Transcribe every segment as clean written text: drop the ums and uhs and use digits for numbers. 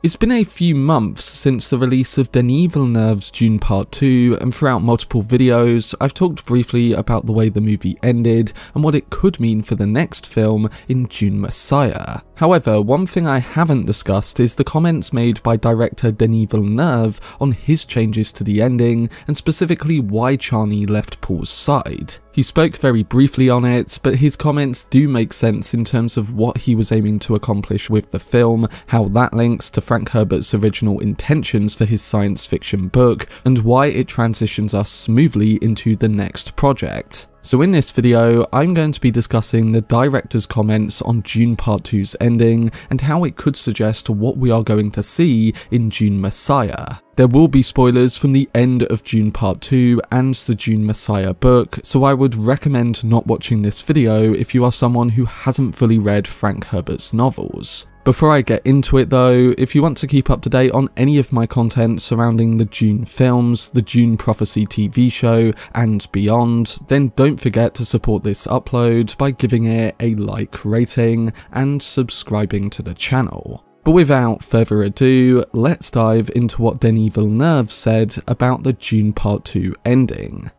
It's been a few months since the release of Denis Villeneuve's Dune Part 2, and throughout multiple videos, I've talked briefly about the way the movie ended and what it could mean for the next film in Dune Messiah. However, one thing I haven't discussed is the comments made by director Denis Villeneuve on his changes to the ending, and specifically why Chani left Paul's side. He spoke very briefly on it, but his comments do make sense in terms of what he was aiming to accomplish with the film, how that links to Frank Herbert's original intentions for his science fiction book, and why it transitions us smoothly into the next project. So in this video, I'm going to be discussing the director's comments on Dune Part 2's ending, and how it could suggest what we are going to see in Dune Messiah. There will be spoilers from the end of Dune Part 2 and the Dune Messiah book, so I would recommend not watching this video if you are someone who hasn't fully read Frank Herbert's novels. Before I get into it though, if you want to keep up to date on any of my content surrounding the Dune films, the Dune Prophecy TV show, and beyond, then don't forget to support this upload by giving it a like rating and subscribing to the channel. But without further ado, let's dive into what Denis Villeneuve said about the Dune Part 2 ending.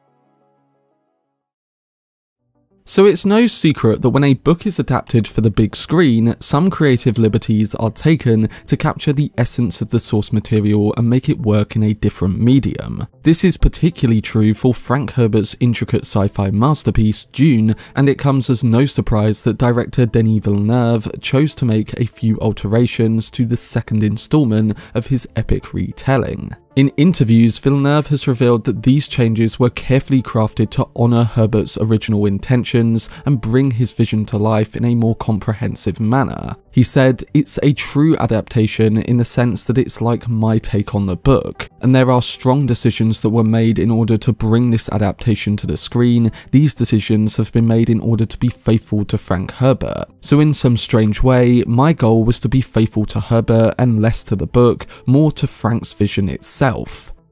So it's no secret that when a book is adapted for the big screen, some creative liberties are taken to capture the essence of the source material and make it work in a different medium. This is particularly true for Frank Herbert's intricate sci-fi masterpiece Dune, and it comes as no surprise that director Denis Villeneuve chose to make a few alterations to the second installment of his epic retelling. In interviews, Villeneuve has revealed that these changes were carefully crafted to honour Herbert's original intentions and bring his vision to life in a more comprehensive manner. He said, "It's a true adaptation in the sense that it's like my take on the book, and there are strong decisions that were made in order to bring this adaptation to the screen. These decisions have been made in order to be faithful to Frank Herbert. So in some strange way, my goal was to be faithful to Herbert and less to the book, more to Frank's vision itself."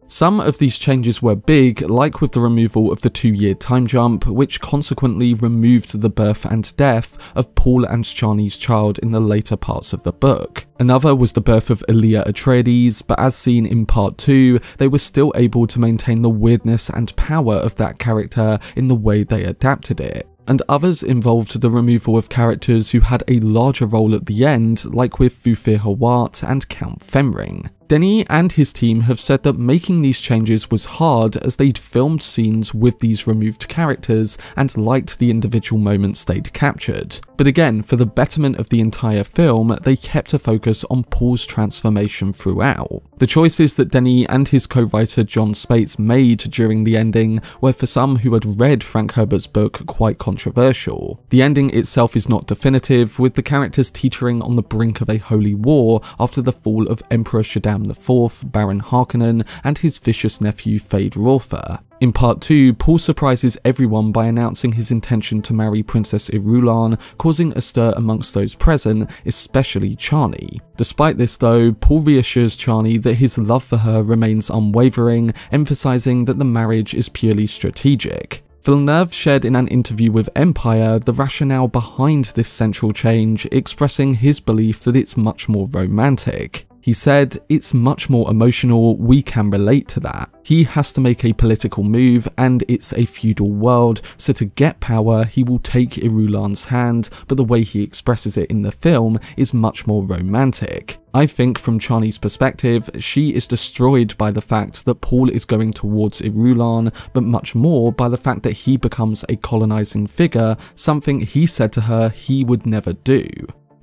Some of these changes were big, like with the removal of the 2-year time jump, which consequently removed the birth and death of Paul and Chani's child in the later parts of the book. Another was the birth of Elia Atreides, but as seen in Part 2, they were still able to maintain the weirdness and power of that character in the way they adapted it. And others involved the removal of characters who had a larger role at the end, like with Thufir Hawat and Count Fenring. Denis and his team have said that making these changes was hard as they'd filmed scenes with these removed characters and liked the individual moments they'd captured. But again, for the betterment of the entire film, they kept a focus on Paul's transformation throughout. The choices that Denis and his co-writer Jon Spaihts made during the ending were, for some who had read Frank Herbert's book, quite controversial. The ending itself is not definitive, with the characters teetering on the brink of a holy war after the fall of Emperor Shaddam IV, Baron Harkonnen, and his vicious nephew Thade Rotha. In Part 2, Paul surprises everyone by announcing his intention to marry Princess Irulan, causing a stir amongst those present, especially Chani. Despite this though, Paul reassures Chani that his love for her remains unwavering, emphasizing that the marriage is purely strategic. Villeneuve shared in an interview with Empire the rationale behind this central change, expressing his belief that it's much more romantic. He said, "It's much more emotional, we can relate to that. He has to make a political move and it's a feudal world, so to get power he will take Irulan's hand, but the way he expresses it in the film is much more romantic. I think from Chani's perspective, she is destroyed by the fact that Paul is going towards Irulan, but much more by the fact that he becomes a colonizing figure, something he said to her he would never do."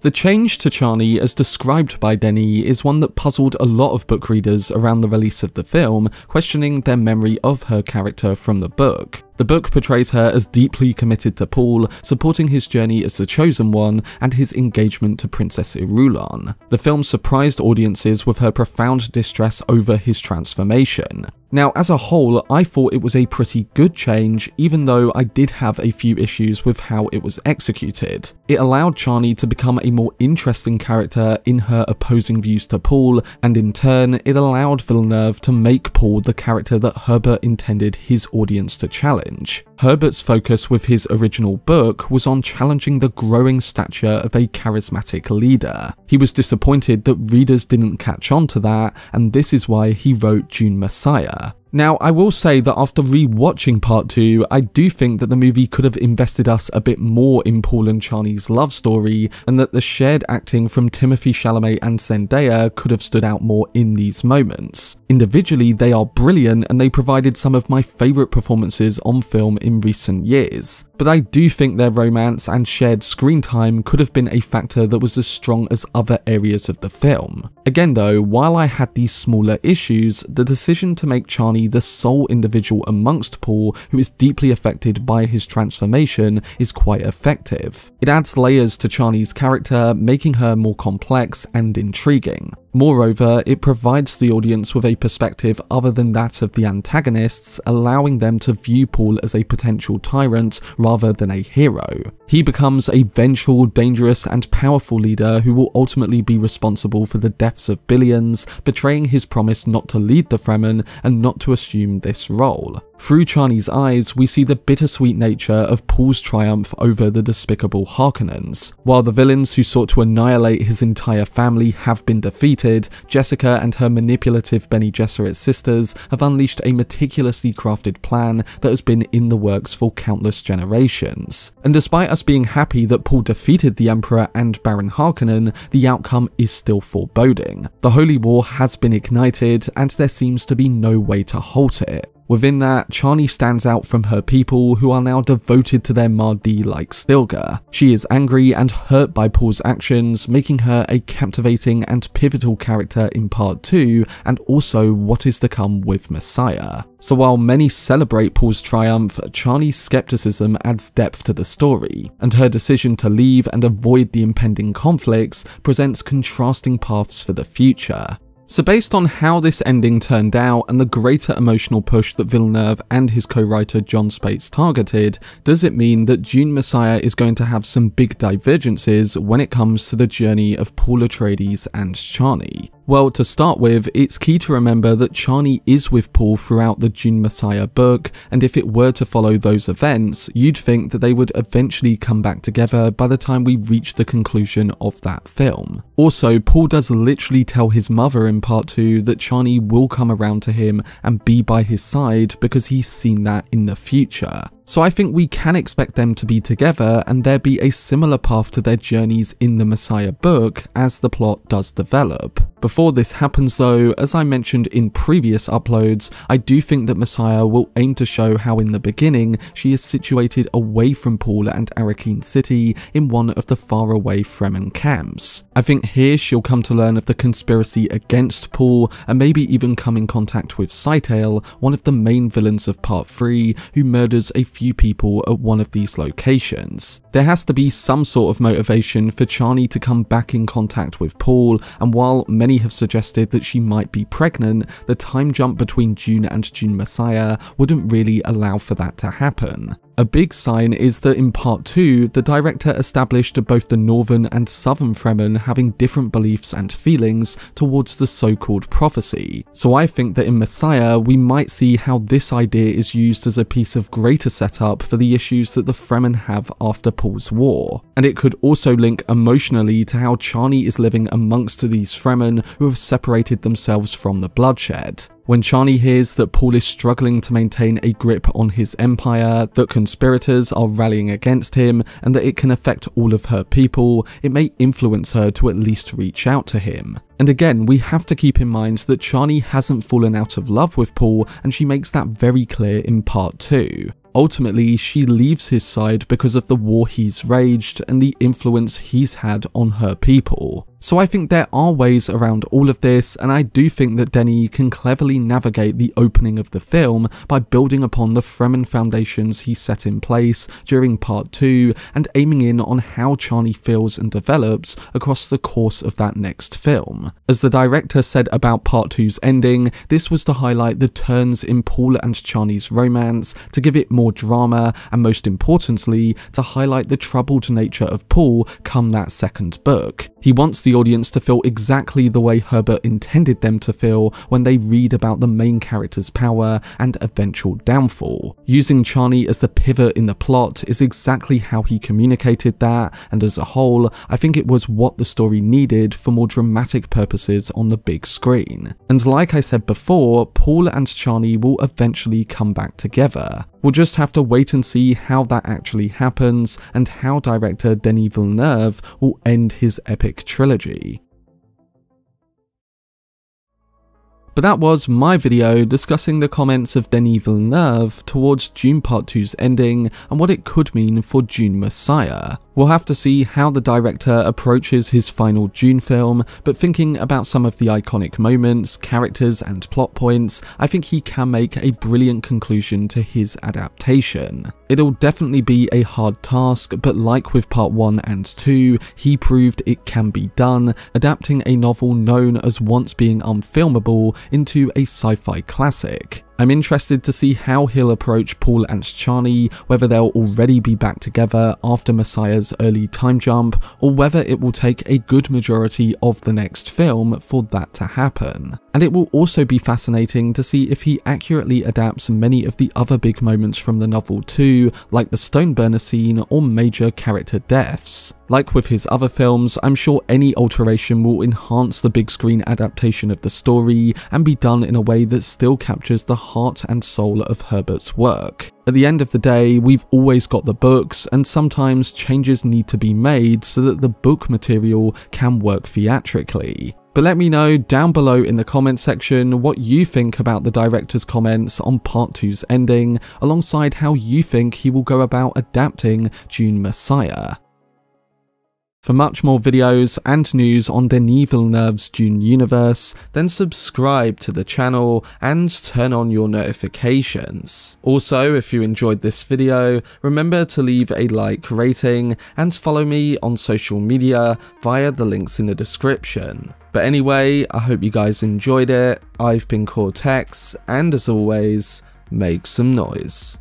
The change to Chani as described by Denis is one that puzzled a lot of book readers around the release of the film, questioning their memory of her character from the book. The book portrays her as deeply committed to Paul, supporting his journey as the Chosen One and his engagement to Princess Irulan. The film surprised audiences with her profound distress over his transformation. Now, as a whole, I thought it was a pretty good change, even though I did have a few issues with how it was executed. It allowed Chani to become a more interesting character in her opposing views to Paul, and in turn, it allowed Villeneuve to make Paul the character that Herbert intended his audience to challenge. challenge. Herbert's focus with his original book was on challenging the growing stature of a charismatic leader. He was disappointed that readers didn't catch on to that, and this is why he wrote Dune Messiah. Now, I will say that after re-watching Part 2, I do think that the movie could have invested us a bit more in Paul and Chani's love story, and that the shared acting from Timothée Chalamet and Zendaya could have stood out more in these moments. Individually, they are brilliant, and they provided some of my favourite performances on film in recent years. But I do think their romance and shared screen time could have been a factor that was as strong as other areas of the film. Again though, while I had these smaller issues, the decision to make Chani the sole individual amongst Paul who is deeply affected by his transformation is quite effective. It adds layers to Chani's character, making her more complex and intriguing. Moreover, it provides the audience with a perspective other than that of the antagonists, allowing them to view Paul as a potential tyrant rather than a hero. He becomes a vengeful, dangerous and powerful leader who will ultimately be responsible for the deaths of billions, betraying his promise not to lead the Fremen and not to assume this role. Through Chani's eyes, we see the bittersweet nature of Paul's triumph over the despicable Harkonnens. While the villains who sought to annihilate his entire family have been defeated, Jessica and her manipulative Bene Gesserit sisters have unleashed a meticulously crafted plan that has been in the works for countless generations. And despite us being happy that Paul defeated the Emperor and Baron Harkonnen, the outcome is still foreboding. The Holy War has been ignited, and there seems to be no way to halt it. Within that, Chani stands out from her people who are now devoted to their Mardi like Stilgar. She is angry and hurt by Paul's actions, making her a captivating and pivotal character in Part 2 and also what is to come with Messiah. So while many celebrate Paul's triumph, Chani's skepticism adds depth to the story, and her decision to leave and avoid the impending conflicts presents contrasting paths for the future. So based on how this ending turned out and the greater emotional push that Villeneuve and his co-writer Jon Spaihts targeted, does it mean that Dune Messiah is going to have some big divergences when it comes to the journey of Paul Atreides and Chani? Well, to start with, it's key to remember that Chani is with Paul throughout the Dune Messiah book, and if it were to follow those events, you'd think that they would eventually come back together by the time we reach the conclusion of that film. Also, Paul does literally tell his mother in Part 2 that Chani will come around to him and be by his side because he's seen that in the future. So I think we can expect them to be together and there be a similar path to their journeys in the Messiah book as the plot does develop. Before this happens though, as I mentioned in previous uploads, I do think that Messiah will aim to show how in the beginning she is situated away from Paul and Arrakeen City in one of the faraway Fremen camps. I think here she'll come to learn of the conspiracy against Paul and maybe even come in contact with Scytale, one of the main villains of Part 3, who murders a few people at one of these locations. There has to be some sort of motivation for Chani to come back in contact with Paul, and while many have suggested that she might be pregnant, the time jump between Dune and Dune Messiah wouldn't really allow for that to happen. A big sign is that in Part 2, the director established both the Northern and Southern Fremen having different beliefs and feelings towards the so-called prophecy. So I think that in Messiah, we might see how this idea is used as a piece of greater setup for the issues that the Fremen have after Paul's war. And it could also link emotionally to how Chani is living amongst these Fremen who have separated themselves from the bloodshed. When Chani hears that Paul is struggling to maintain a grip on his empire, that conspirators are rallying against him, and that it can affect all of her people, it may influence her to at least reach out to him. And again, we have to keep in mind that Chani hasn't fallen out of love with Paul, and she makes that very clear in Part 2. Ultimately, she leaves his side because of the war he's waged and the influence he's had on her people. So I think there are ways around all of this, and I do think that Denis can cleverly navigate the opening of the film by building upon the Fremen foundations he set in place during Part 2 and aiming in on how Chani feels and develops across the course of that next film. As the director said about Part 2's ending, this was to highlight the turns in Paul and Chani's romance, to give it more drama, and most importantly, to highlight the troubled nature of Paul come that second book. He wants the the audience to feel exactly the way Herbert intended them to feel when they read about the main character's power and eventual downfall. Using Chani as the pivot in the plot is exactly how he communicated that, and as a whole, I think it was what the story needed for more dramatic purposes on the big screen. And like I said before, Paul and Chani will eventually come back together. We'll just have to wait and see how that actually happens, and how director Denis Villeneuve will end his epic trilogy. But that was my video discussing the comments of Denis Villeneuve towards Dune Part 2's ending and what it could mean for Dune Messiah. We'll have to see how the director approaches his final Dune film, but thinking about some of the iconic moments, characters and plot points, I think he can make a brilliant conclusion to his adaptation. It'll definitely be a hard task, but like with Part 1 and 2, he proved it can be done, adapting a novel known as once being unfilmable into a sci-fi classic. I'm interested to see how he'll approach Paul and Chani, whether they'll already be back together after Messiah's early time jump, or whether it will take a good majority of the next film for that to happen. And it will also be fascinating to see if he accurately adapts many of the other big moments from the novel too, like the Stoneburner scene or major character deaths. Like with his other films, I'm sure any alteration will enhance the big screen adaptation of the story and be done in a way that still captures the heart and soul of Herbert's work. At the end of the day, we've always got the books, and sometimes changes need to be made so that the book material can work theatrically. But let me know down below in the comment section what you think about the director's comments on Part 2's ending, alongside how you think he will go about adapting Dune Messiah. For much more videos and news on Denis Villeneuve's Dune universe, then subscribe to the channel and turn on your notifications. Also, if you enjoyed this video, remember to leave a like rating and follow me on social media via the links in the description. But anyway, I hope you guys enjoyed it. I've been Cortex, and as always, make some noise.